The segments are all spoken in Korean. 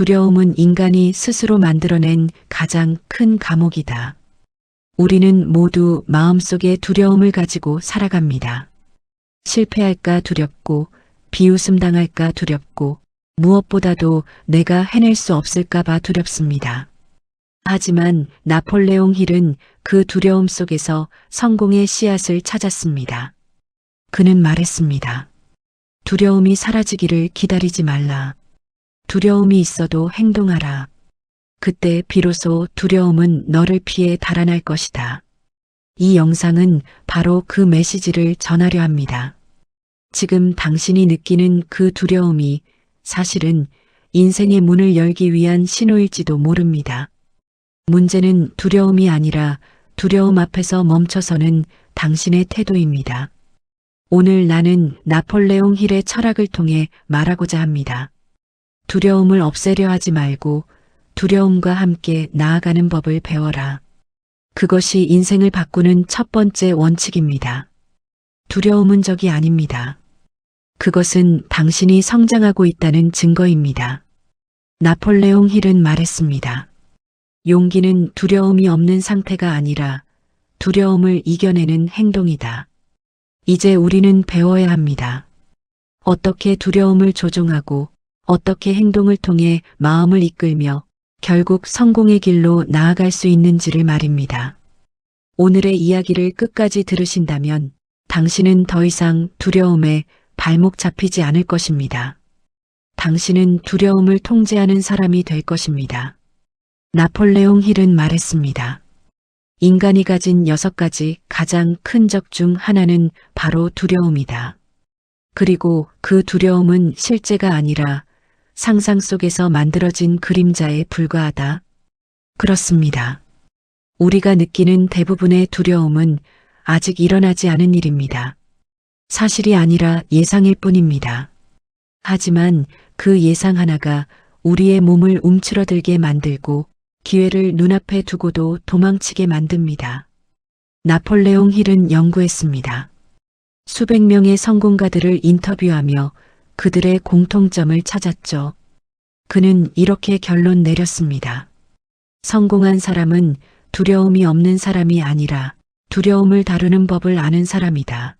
두려움은 인간이 스스로 만들어낸 가장 큰 감옥이다. 우리는 모두 마음속에 두려움을 가지고 살아갑니다. 실패할까 두렵고, 비웃음 당할까 두렵고, 무엇보다도 내가 해낼 수 없을까 봐 두렵습니다. 하지만 나폴레옹 힐은 그 두려움 속에서 성공의 씨앗을 찾았습니다. 그는 말했습니다. 두려움이 사라지기를 기다리지 말라. 두려움이 있어도 행동하라. 그때 비로소 두려움은 너를 피해 달아날 것이다. 이 영상은 바로 그 메시지를 전하려 합니다. 지금 당신이 느끼는 그 두려움이 사실은 인생의 문을 열기 위한 신호일지도 모릅니다. 문제는 두려움이 아니라 두려움 앞에서 멈춰서는 당신의 태도입니다. 오늘 나는 나폴레옹 힐의 철학을 통해 말하고자 합니다. 두려움을 없애려 하지 말고 두려움과 함께 나아가는 법을 배워라. 그것이 인생을 바꾸는 첫 번째 원칙입니다. 두려움은 적이 아닙니다. 그것은 당신이 성장하고 있다는 증거입니다. 나폴레옹 힐은 말했습니다. 용기는 두려움이 없는 상태가 아니라 두려움을 이겨내는 행동이다. 이제 우리는 배워야 합니다. 어떻게 두려움을 조종하고 어떻게 행동을 통해 마음을 이끌며 결국 성공의 길로 나아갈 수 있는지를 말입니다. 오늘의 이야기를 끝까지 들으신다면 당신은 더 이상 두려움에 발목 잡히지 않을 것입니다. 당신은 두려움을 통제하는 사람이 될 것입니다. 나폴레옹 힐은 말했습니다. 인간이 가진 6가지 가장 큰 적 중 하나는 바로 두려움이다. 그리고 그 두려움은 실제가 아니라 상상 속에서 만들어진 그림자에 불과하다. 그렇습니다. 우리가 느끼는 대부분의 두려움은 아직 일어나지 않은 일입니다. 사실이 아니라 예상일 뿐입니다. 하지만 그 예상 하나가 우리의 몸을 움츠러들게 만들고 기회를 눈앞에 두고도 도망치게 만듭니다. 나폴레옹 힐은 연구했습니다. 수백 명의 성공가들을 인터뷰하며 그들의 공통점을 찾았죠. 그는 이렇게 결론 내렸습니다. 성공한 사람은 두려움이 없는 사람이 아니라 두려움을 다루는 법을 아는 사람이다.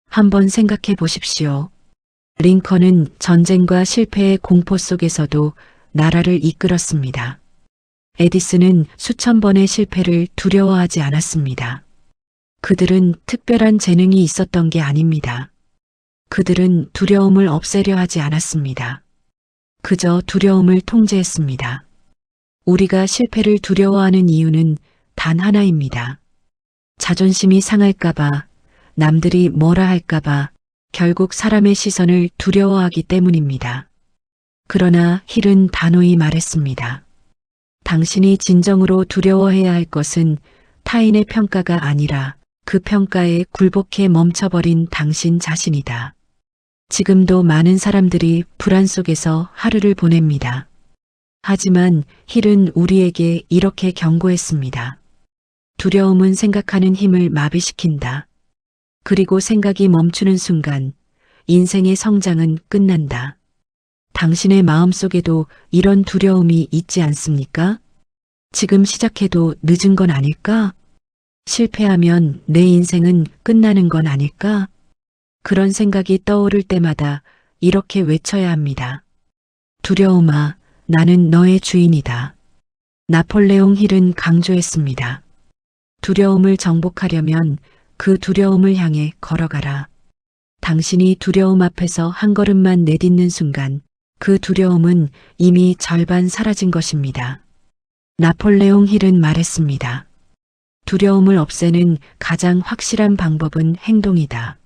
한번 생각해 보십시오. 링컨은 전쟁과 실패의 공포 속에서도 나라를 이끌었습니다. 에디슨은 수천 번의 실패를 두려워하지 않았습니다. 그들은 특별한 재능이 있었던 게 아닙니다. 그들은 두려움을 없애려 하지 않았습니다. 그저 두려움을 통제했습니다. 우리가 실패를 두려워하는 이유는 단 하나입니다. 자존심이 상할까봐, 남들이 뭐라 할까봐, 결국 사람의 시선을 두려워하기 때문입니다. 그러나 힐은 단호히 말했습니다. 당신이 진정으로 두려워해야 할 것은 타인의 평가가 아니라 그 평가에 굴복해 멈춰버린 당신 자신이다. 지금도 많은 사람들이 불안 속에서 하루를 보냅니다. 하지만 힐은 우리에게 이렇게 경고했습니다. 두려움은 생각하는 힘을 마비시킨다. 그리고 생각이 멈추는 순간 인생의 성장은 끝난다. 당신의 마음속에도 이런 두려움이 있지 않습니까? 지금 시작해도 늦은 건 아닐까? 실패하면 내 인생은 끝나는 건 아닐까? 그런 생각이 떠오를 때마다 이렇게 외쳐야 합니다. 두려움아, 나는 너의 주인이다. 나폴레옹 힐은 강조했습니다. 두려움을 정복하려면 그 두려움을 향해 걸어가라. 당신이 두려움 앞에서 한 걸음만 내딛는 순간 그 두려움은 이미 절반 사라진 것입니다. 나폴레옹 힐은 말했습니다. 두려움을 없애는 가장 확실한 방법은 행동이다.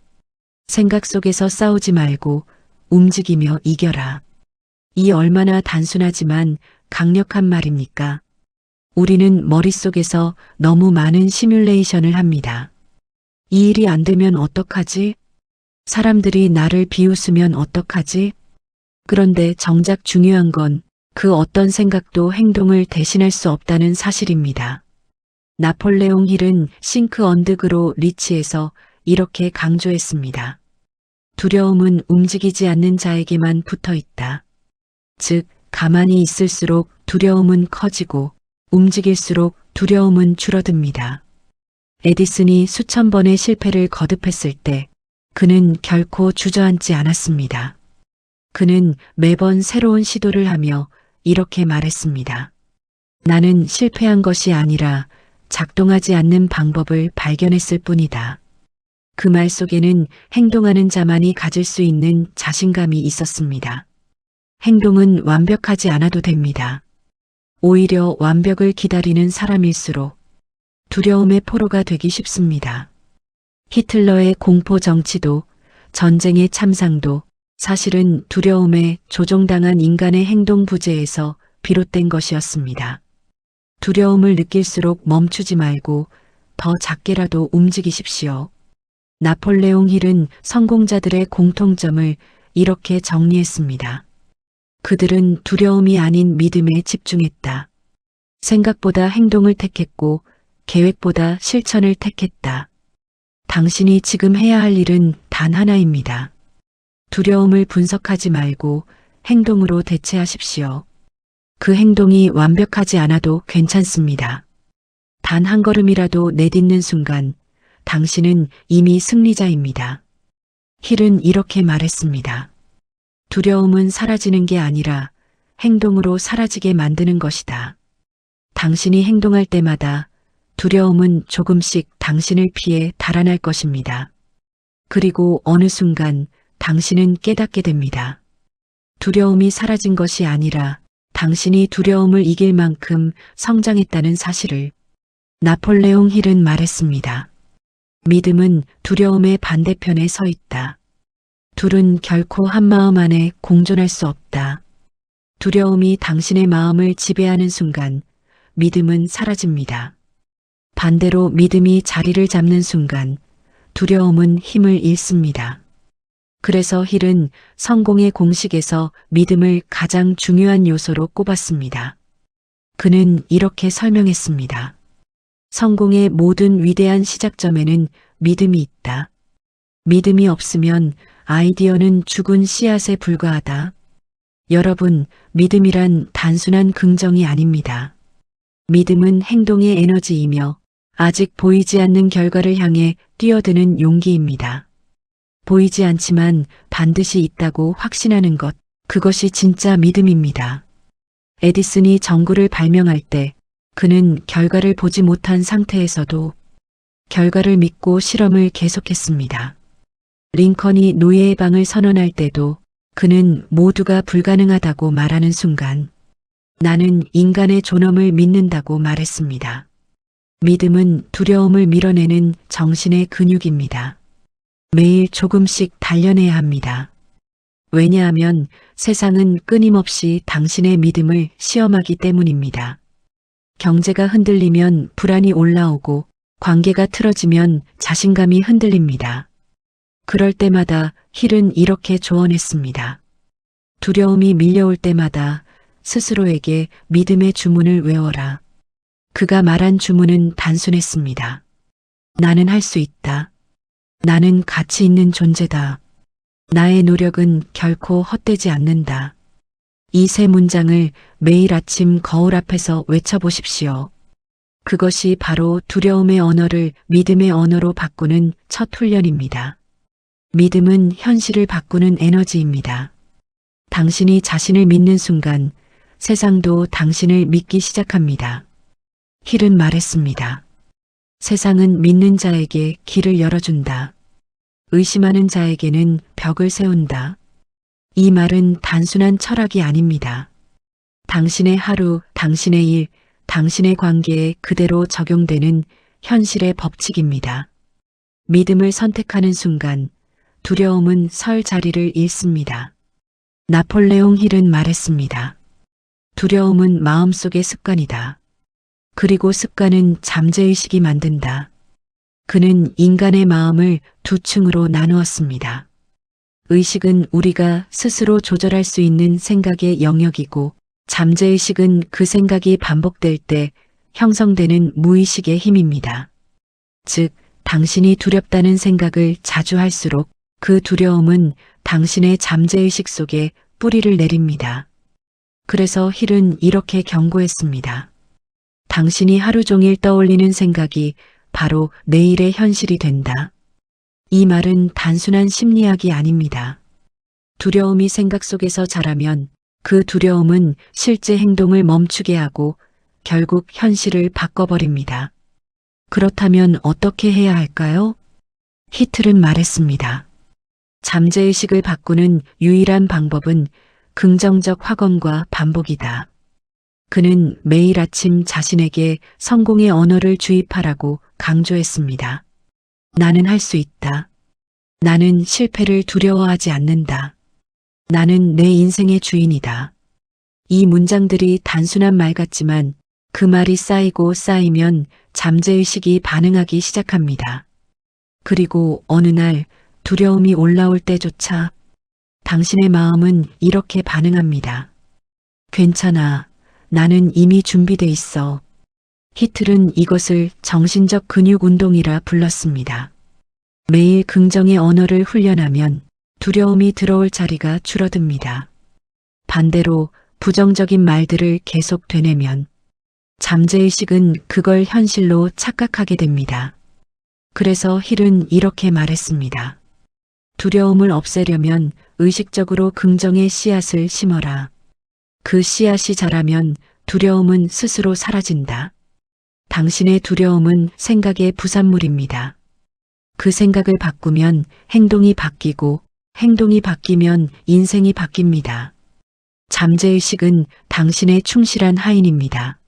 생각 속에서 싸우지 말고 움직이며 이겨라. 이 얼마나 단순하지만 강력한 말입니까? 우리는 머릿속에서 너무 많은 시뮬레이션을 합니다. 이 일이 안 되면 어떡하지? 사람들이 나를 비웃으면 어떡하지? 그런데 정작 중요한 건 그 어떤 생각도 행동을 대신할 수 없다는 사실입니다. 나폴레옹 힐은 싱크 언드 그로 리치에서 이렇게 강조했습니다. 두려움은 움직이지 않는 자에게만 붙어 있다. 즉, 가만히 있을수록 두려움은 커지고 움직일수록 두려움은 줄어듭니다. 에디슨이 수천 번의 실패를 거듭했을 때 그는 결코 주저앉지 않았습니다. 그는 매번 새로운 시도를 하며 이렇게 말했습니다. 나는 실패한 것이 아니라 작동하지 않는 방법을 발견했을 뿐이다. 그 말 속에는 행동하는 자만이 가질 수 있는 자신감이 있었습니다. 행동은 완벽하지 않아도 됩니다. 오히려 완벽을 기다리는 사람일수록 두려움의 포로가 되기 쉽습니다. 히틀러의 공포 정치도 전쟁의 참상도 사실은 두려움에 조종당한 인간의 행동 부재에서 비롯된 것이었습니다. 두려움을 느낄수록 멈추지 말고 더 작게라도 움직이십시오. 나폴레옹 힐은 성공자들의 공통점을 이렇게 정리했습니다. 그들은 두려움이 아닌 믿음에 집중했다. 생각보다 행동을 택했고 계획보다 실천을 택했다. 당신이 지금 해야 할 일은 단 하나입니다. 두려움을 분석하지 말고 행동으로 대체하십시오. 그 행동이 완벽하지 않아도 괜찮습니다. 단 한 걸음이라도 내딛는 순간 당신은 이미 승리자입니다. 힐은 이렇게 말했습니다. 두려움은 사라지는 게 아니라 행동으로 사라지게 만드는 것이다. 당신이 행동할 때마다 두려움은 조금씩 당신을 피해 달아날 것입니다. 그리고 어느 순간 당신은 깨닫게 됩니다. 두려움이 사라진 것이 아니라 당신이 두려움을 이길 만큼 성장했다는 사실을. 나폴레옹 힐은 말했습니다. 믿음은 두려움의 반대편에 서 있다. 둘은 결코 한 마음 안에 공존할 수 없다. 두려움이 당신의 마음을 지배하는 순간 믿음은 사라집니다. 반대로 믿음이 자리를 잡는 순간 두려움은 힘을 잃습니다. 그래서 힐은 성공의 공식에서 믿음을 가장 중요한 요소로 꼽았습니다. 그는 이렇게 설명했습니다. 성공의 모든 위대한 시작점에는 믿음이 있다. 믿음이 없으면 아이디어는 죽은 씨앗에 불과하다. 여러분, 믿음이란 단순한 긍정이 아닙니다. 믿음은 행동의 에너지이며 아직 보이지 않는 결과를 향해 뛰어드는 용기입니다. 보이지 않지만 반드시 있다고 확신하는 것, 그것이 진짜 믿음입니다. 에디슨이 전구를 발명할 때 그는 결과를 보지 못한 상태에서도 결과를 믿고 실험을 계속했습니다. 링컨이 노예 해방을 선언할 때도 그는 모두가 불가능하다고 말하는 순간 나는 인간의 존엄을 믿는다고 말했습니다. 믿음은 두려움을 밀어내는 정신의 근육입니다. 매일 조금씩 단련해야 합니다. 왜냐하면 세상은 끊임없이 당신의 믿음을 시험하기 때문입니다. 경제가 흔들리면 불안이 올라오고 관계가 틀어지면 자신감이 흔들립니다. 그럴 때마다 힐은 이렇게 조언했습니다. 두려움이 밀려올 때마다 스스로에게 믿음의 주문을 외워라. 그가 말한 주문은 단순했습니다. 나는 할 수 있다. 나는 가치 있는 존재다. 나의 노력은 결코 헛되지 않는다. 이 세 문장을 매일 아침 거울 앞에서 외쳐보십시오. 그것이 바로 두려움의 언어를 믿음의 언어로 바꾸는 첫 훈련입니다. 믿음은 현실을 바꾸는 에너지입니다. 당신이 자신을 믿는 순간 세상도 당신을 믿기 시작합니다. 힐은 말했습니다. 세상은 믿는 자에게 길을 열어준다. 의심하는 자에게는 벽을 세운다. 이 말은 단순한 철학이 아닙니다. 당신의 하루, 당신의 일, 당신의 관계에 그대로 적용되는 현실의 법칙입니다. 믿음을 선택하는 순간 두려움은 설 자리를 잃습니다. 나폴레옹 힐은 말했습니다. 두려움은 마음속의 습관이다. 그리고 습관은 잠재의식이 만든다. 그는 인간의 마음을 두 층으로 나누었습니다. 의식은 우리가 스스로 조절할 수 있는 생각의 영역이고 잠재의식은 그 생각이 반복될 때 형성되는 무의식의 힘입니다. 즉, 당신이 두렵다는 생각을 자주 할수록 그 두려움은 당신의 잠재의식 속에 뿌리를 내립니다. 그래서 힐은 이렇게 경고했습니다. 당신이 하루 종일 떠올리는 생각이 바로 내일의 현실이 된다. 이 말은 단순한 심리학이 아닙니다. 두려움이 생각 속에서 자라면 그 두려움은 실제 행동을 멈추게 하고 결국 현실을 바꿔버립니다. 그렇다면 어떻게 해야 할까요? 히틀은 말했습니다. 잠재의식을 바꾸는 유일한 방법은 긍정적 확언과 반복이다. 그는 매일 아침 자신에게 성공의 언어를 주입하라고 강조했습니다. 나는 할 수 있다. 나는 실패를 두려워하지 않는다. 나는 내 인생의 주인이다. 이 문장들이 단순한 말 같지만 그 말이 쌓이고 쌓이면 잠재의식이 반응하기 시작합니다. 그리고 어느 날 두려움이 올라올 때조차 당신의 마음은 이렇게 반응합니다. 괜찮아. 나는 이미 준비돼 있어. 히틀은 이것을 정신적 근육 운동이라 불렀습니다. 매일 긍정의 언어를 훈련하면 두려움이 들어올 자리가 줄어듭니다. 반대로 부정적인 말들을 계속 되뇌면 잠재의식은 그걸 현실로 착각하게 됩니다. 그래서 힐은 이렇게 말했습니다. 두려움을 없애려면 의식적으로 긍정의 씨앗을 심어라. 그 씨앗이 자라면 두려움은 스스로 사라진다. 당신의 두려움은 생각의 부산물입니다. 그 생각을 바꾸면 행동이 바뀌고 행동이 바뀌면 인생이 바뀝니다. 잠재의식은 당신의 충실한 하인입니다.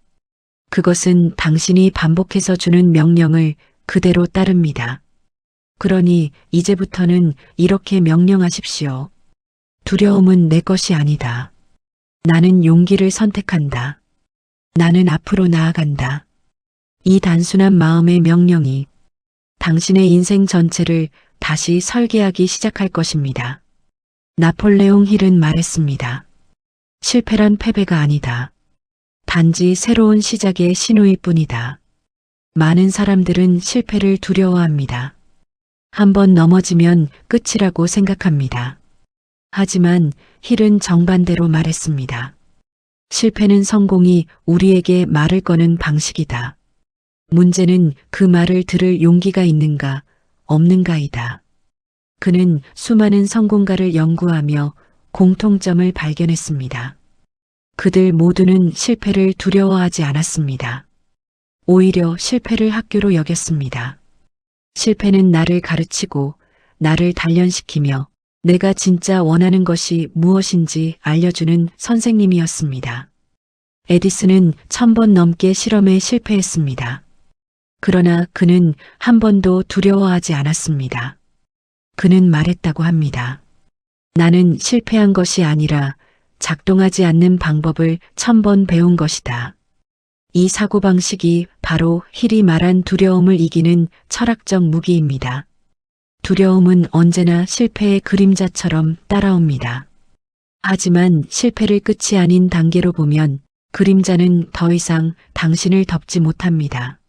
그것은 당신이 반복해서 주는 명령을 그대로 따릅니다. 그러니 이제부터는 이렇게 명령하십시오. 두려움은 내 것이 아니다. 나는 용기를 선택한다. 나는 앞으로 나아간다. 이 단순한 마음의 명령이 당신의 인생 전체를 다시 설계하기 시작할 것입니다. 나폴레옹 힐은 말했습니다. 실패란 패배가 아니다. 단지 새로운 시작의 신호일 뿐이다. 많은 사람들은 실패를 두려워합니다. 한번 넘어지면 끝이라고 생각합니다. 하지만 힐은 정반대로 말했습니다. 실패는 성공이 우리에게 말을 거는 방식이다. 문제는 그 말을 들을 용기가 있는가, 없는가이다. 그는 수많은 성공가를 연구하며 공통점을 발견했습니다. 그들 모두는 실패를 두려워하지 않았습니다. 오히려 실패를 학교로 여겼습니다. 실패는 나를 가르치고 나를 단련시키며 내가 진짜 원하는 것이 무엇인지 알려주는 선생님이었습니다. 에디슨은 1000번 넘게 실험에 실패했습니다. 그러나 그는 한 번도 두려워하지 않았습니다. 그는 말했다고 합니다. 나는 실패한 것이 아니라 작동하지 않는 방법을 1000번 배운 것이다. 이 사고방식이 바로 힐이 말한 두려움을 이기는 철학적 무기입니다. 두려움은 언제나 실패의 그림자처럼 따라옵니다. 하지만 실패를 끝이 아닌 단계로 보면 그림자는 더 이상 당신을 덮지 못합니다.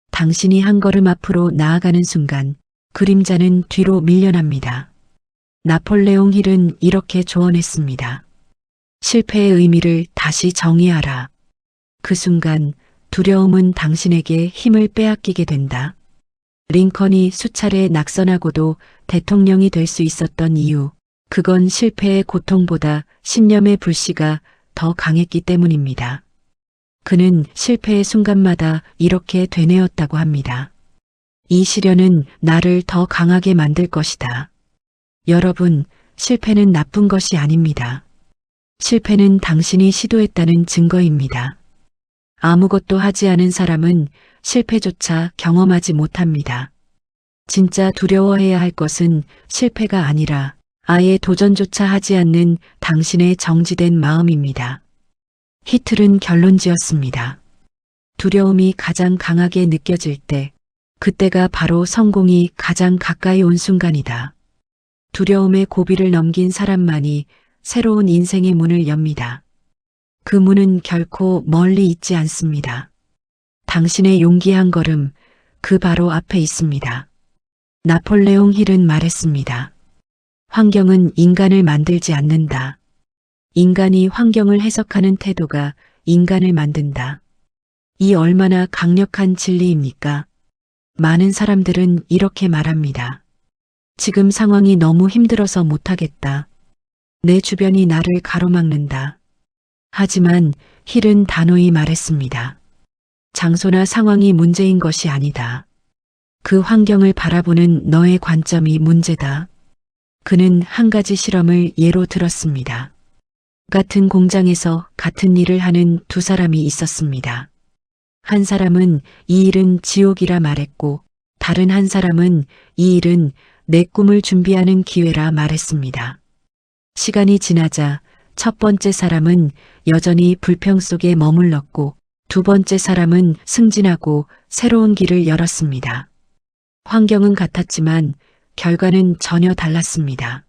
당신이 한 걸음 앞으로 나아가는 순간 그림자는 뒤로 밀려납니다. 나폴레옹 힐은 이렇게 조언했습니다. 실패의 의미를 다시 정의하라. 그 순간 두려움은 당신에게 힘을 빼앗기게 된다. 링컨이 수차례 낙선하고도 대통령이 될 수 있었던 이유, 그건 실패의 고통보다 신념의 불씨가 더 강했기 때문입니다. 그는 실패의 순간마다 이렇게 되뇌었다고 합니다. 이 시련은 나를 더 강하게 만들 것이다. 여러분, 실패는 나쁜 것이 아닙니다. 실패는 당신이 시도했다는 증거입니다. 아무것도 하지 않은 사람은 실패조차 경험하지 못합니다. 진짜 두려워해야 할 것은 실패가 아니라 아예 도전조차 하지 않는 당신의 정지된 마음입니다. 히틀은 결론지었습니다. 두려움이 가장 강하게 느껴질 때, 그때가 바로 성공이 가장 가까이 온 순간이다. 두려움의 고비를 넘긴 사람만이 새로운 인생의 문을 엽니다. 그 문은 결코 멀리 있지 않습니다. 당신의 용기 한 걸음, 그 바로 앞에 있습니다. 나폴레옹 힐은 말했습니다. 환경은 인간을 만들지 않는다. 인간이 환경을 해석하는 태도가 인간을 만든다. 이 얼마나 강력한 진리입니까? 많은 사람들은 이렇게 말합니다. 지금 상황이 너무 힘들어서 못하겠다. 내 주변이 나를 가로막는다. 하지만 힐은 단호히 말했습니다. 장소나 상황이 문제인 것이 아니다. 그 환경을 바라보는 너의 관점이 문제다. 그는 한 가지 실험을 예로 들었습니다. 같은 공장에서 같은 일을 하는 두 사람이 있었습니다. 한 사람은 이 일은 지옥이라 말했고 다른 한 사람은 이 일은 내 꿈을 준비하는 기회라 말했습니다. 시간이 지나자 첫 번째 사람은 여전히 불평 속에 머물렀고 두 번째 사람은 승진하고 새로운 길을 열었습니다. 환경은 같았지만 결과는 전혀 달랐습니다.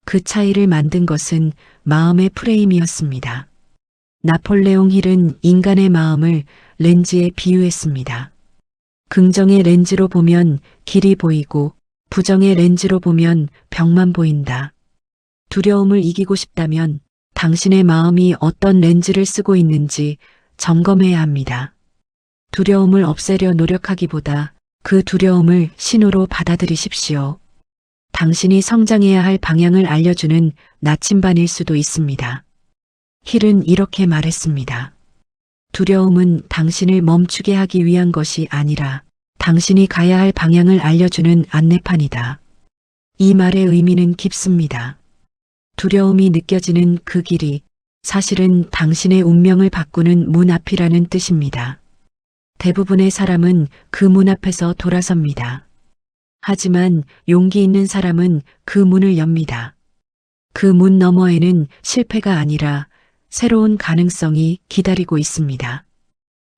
그 차이를 만든 것은 마음의 프레임이었습니다. 나폴레옹 힐은 인간의 마음을 렌즈에 비유했습니다. 긍정의 렌즈로 보면 길이 보이고 부정의 렌즈로 보면 벽만 보인다. 두려움을 이기고 싶다면 당신의 마음이 어떤 렌즈를 쓰고 있는지 점검해야 합니다. 두려움을 없애려 노력하기보다 그 두려움을 신호로 받아들이십시오. 당신이 성장해야 할 방향을 알려주는 나침반일 수도 있습니다. 힐은 이렇게 말했습니다. 두려움은 당신을 멈추게 하기 위한 것이 아니라 당신이 가야 할 방향을 알려주는 안내판이다. 이 말의 의미는 깊습니다. 두려움이 느껴지는 그 길이 사실은 당신의 운명을 바꾸는 문 앞이라는 뜻입니다. 대부분의 사람은 그 문 앞에서 돌아섭니다. 하지만 용기 있는 사람은 그 문을 엽니다. 그 문 너머에는 실패가 아니라 새로운 가능성이 기다리고 있습니다.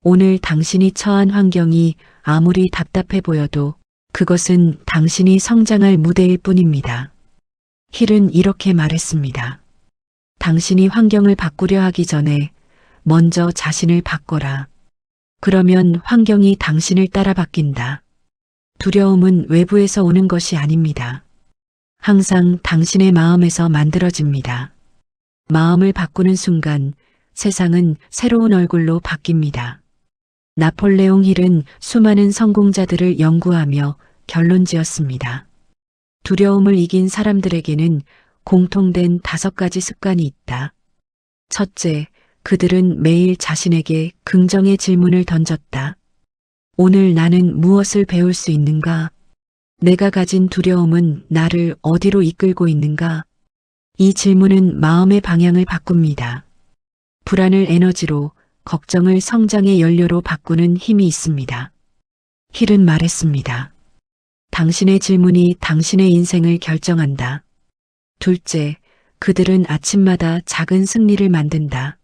오늘 당신이 처한 환경이 아무리 답답해 보여도 그것은 당신이 성장할 무대일 뿐입니다. 힐은 이렇게 말했습니다. 당신이 환경을 바꾸려 하기 전에 먼저 자신을 바꿔라. 그러면 환경이 당신을 따라 바뀐다. 두려움은 외부에서 오는 것이 아닙니다. 항상 당신의 마음에서 만들어집니다. 마음을 바꾸는 순간 세상은 새로운 얼굴로 바뀝니다. 나폴레옹 힐은 수많은 성공자들을 연구하며 결론지었습니다. 두려움을 이긴 사람들에게는 공통된 5가지 습관이 있다. 첫째, 그들은 매일 자신에게 긍정의 질문을 던졌다. 오늘 나는 무엇을 배울 수 있는가? 내가 가진 두려움은 나를 어디로 이끌고 있는가? 이 질문은 마음의 방향을 바꿉니다. 불안을 에너지로, 걱정을 성장의 연료로 바꾸는 힘이 있습니다. 힐은 말했습니다. 당신의 질문이 당신의 인생을 결정한다. 둘째, 그들은 아침마다 작은 승리를 만든다.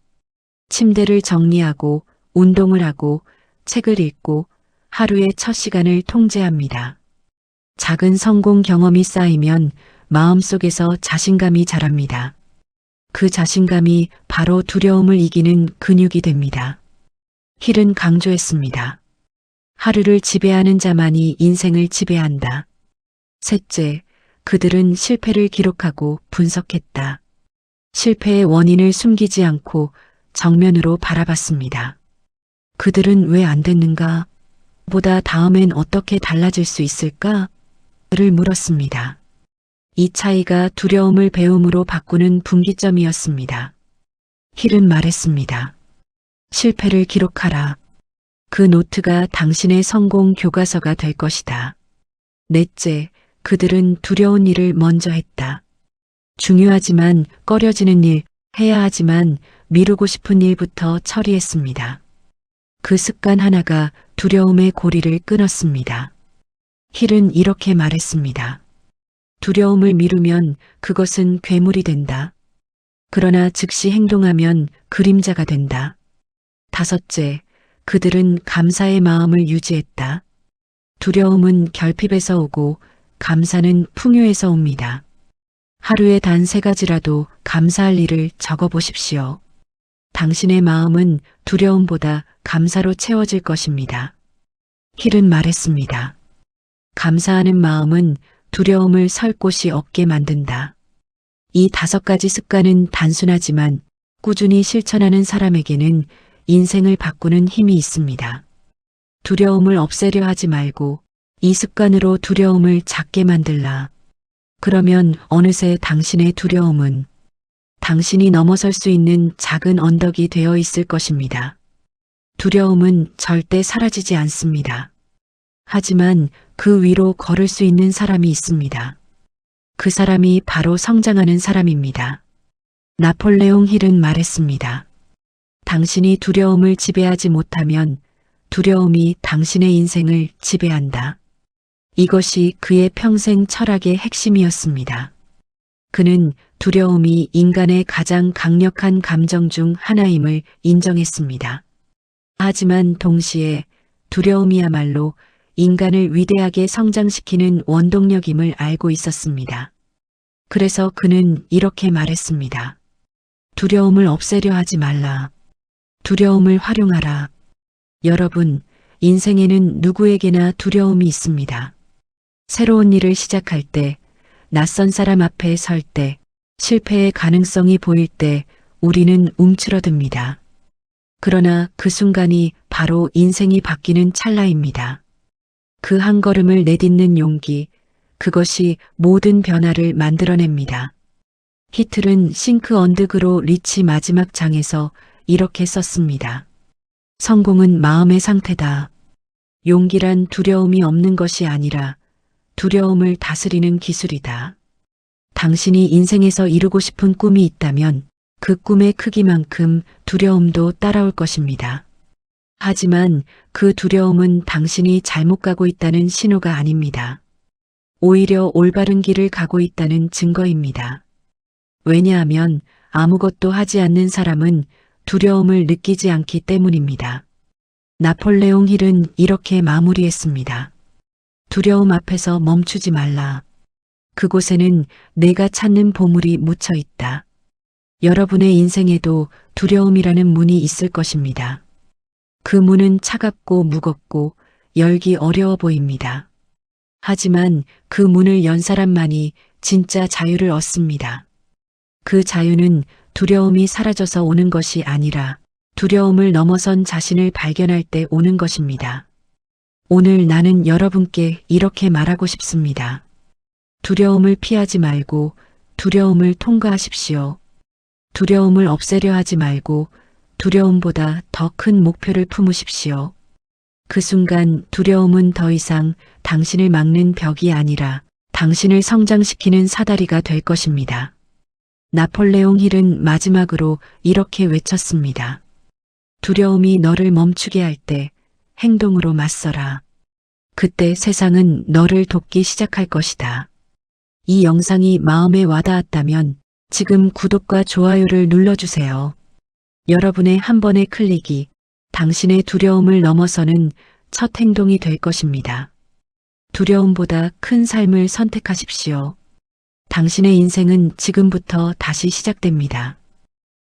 침대를 정리하고 운동을 하고 책을 읽고 하루의 첫 시간을 통제합니다. 작은 성공 경험이 쌓이면 마음속에서 자신감이 자랍니다. 그 자신감이 바로 두려움을 이기는 근육이 됩니다. 힐은 강조했습니다. 하루를 지배하는 자만이 인생을 지배한다. 셋째, 그들은 실패를 기록하고 분석했다. 실패의 원인을 숨기지 않고 정면으로 바라봤습니다. 그들은 왜 안 됐는가? 보다 다음엔 어떻게 달라질 수 있을까? 를 물었습니다. 이 차이가 두려움을 배움으로 바꾸는 분기점이었습니다. 힐은 말했습니다. 실패를 기록하라. 그 노트가 당신의 성공 교과서가 될 것이다. 넷째, 그들은 두려운 일을 먼저 했다. 중요하지만 꺼려지는 일, 해야 하지만 미루고 싶은 일부터 처리했습니다. 그 습관 하나가 두려움의 고리를 끊었습니다. 힐은 이렇게 말했습니다. 두려움을 미루면 그것은 괴물이 된다. 그러나 즉시 행동하면 그림자가 된다. 다섯째, 그들은 감사의 마음을 유지했다. 두려움은 결핍에서 오고 감사는 풍요에서 옵니다. 하루에 단 3가지라도 감사할 일을 적어보십시오. 당신의 마음은 두려움보다 감사로 채워질 것입니다. 힐은 말했습니다. 감사하는 마음은 두려움을 설 곳이 없게 만든다. 이 5가지 습관은 단순하지만 꾸준히 실천하는 사람에게는 인생을 바꾸는 힘이 있습니다. 두려움을 없애려 하지 말고 이 습관으로 두려움을 작게 만들라. 그러면 어느새 당신의 두려움은 당신이 넘어설 수 있는 작은 언덕이 되어 있을 것입니다. 두려움은 절대 사라지지 않습니다. 하지만 그 위로 걸을 수 있는 사람이 있습니다. 그 사람이 바로 성장하는 사람입니다. 나폴레옹 힐은 말했습니다. 당신이 두려움을 지배하지 못하면 두려움이 당신의 인생을 지배한다. 이것이 그의 평생 철학의 핵심이었습니다. 그는 두려움이 인간의 가장 강력한 감정 중 하나임을 인정했습니다. 하지만 동시에 두려움이야말로 인간을 위대하게 성장시키는 원동력임을 알고 있었습니다. 그래서 그는 이렇게 말했습니다. 두려움을 없애려 하지 말라. 두려움을 활용하라. 여러분, 인생에는 누구에게나 두려움이 있습니다. 새로운 일을 시작할 때, 낯선 사람 앞에 설 때, 실패의 가능성이 보일 때 우리는 움츠러듭니다. 그러나 그 순간이 바로 인생이 바뀌는 찰나입니다. 그 한 걸음을 내딛는 용기, 그것이 모든 변화를 만들어냅니다. 히틀은 싱크 언드그로 리치 마지막 장에서 이렇게 썼습니다. 성공은 마음의 상태다. 용기란 두려움이 없는 것이 아니라 두려움을 다스리는 기술이다. 당신이 인생에서 이루고 싶은 꿈이 있다면 그 꿈의 크기만큼 두려움도 따라올 것입니다. 하지만 그 두려움은 당신이 잘못 가고 있다는 신호가 아닙니다. 오히려 올바른 길을 가고 있다는 증거입니다. 왜냐하면 아무것도 하지 않는 사람은 두려움을 느끼지 않기 때문입니다. 나폴레옹 힐은 이렇게 마무리했습니다. 두려움 앞에서 멈추지 말라. 그곳에는 내가 찾는 보물이 묻혀 있다. 여러분의 인생에도 두려움이라는 문이 있을 것입니다. 그 문은 차갑고 무겁고 열기 어려워 보입니다. 하지만 그 문을 연 사람만이 진짜 자유를 얻습니다. 그 자유는 두려움이 사라져서 오는 것이 아니라 두려움을 넘어선 자신을 발견할 때 오는 것입니다. 오늘 나는 여러분께 이렇게 말하고 싶습니다. 두려움을 피하지 말고 두려움을 통과하십시오. 두려움을 없애려 하지 말고 두려움보다 더 큰 목표를 품으십시오. 그 순간 두려움은 더 이상 당신을 막는 벽이 아니라 당신을 성장시키는 사다리가 될 것입니다. 나폴레옹 힐은 마지막으로 이렇게 외쳤습니다. 두려움이 너를 멈추게 할 때 행동으로 맞서라. 그때 세상은 너를 돕기 시작할 것이다. 이 영상이 마음에 와닿았다면 지금 구독과 좋아요를 눌러주세요. 여러분의 한 번의 클릭이 당신의 두려움을 넘어서는 첫 행동이 될 것입니다. 두려움보다 큰 삶을 선택하십시오. 당신의 인생은 지금부터 다시 시작됩니다.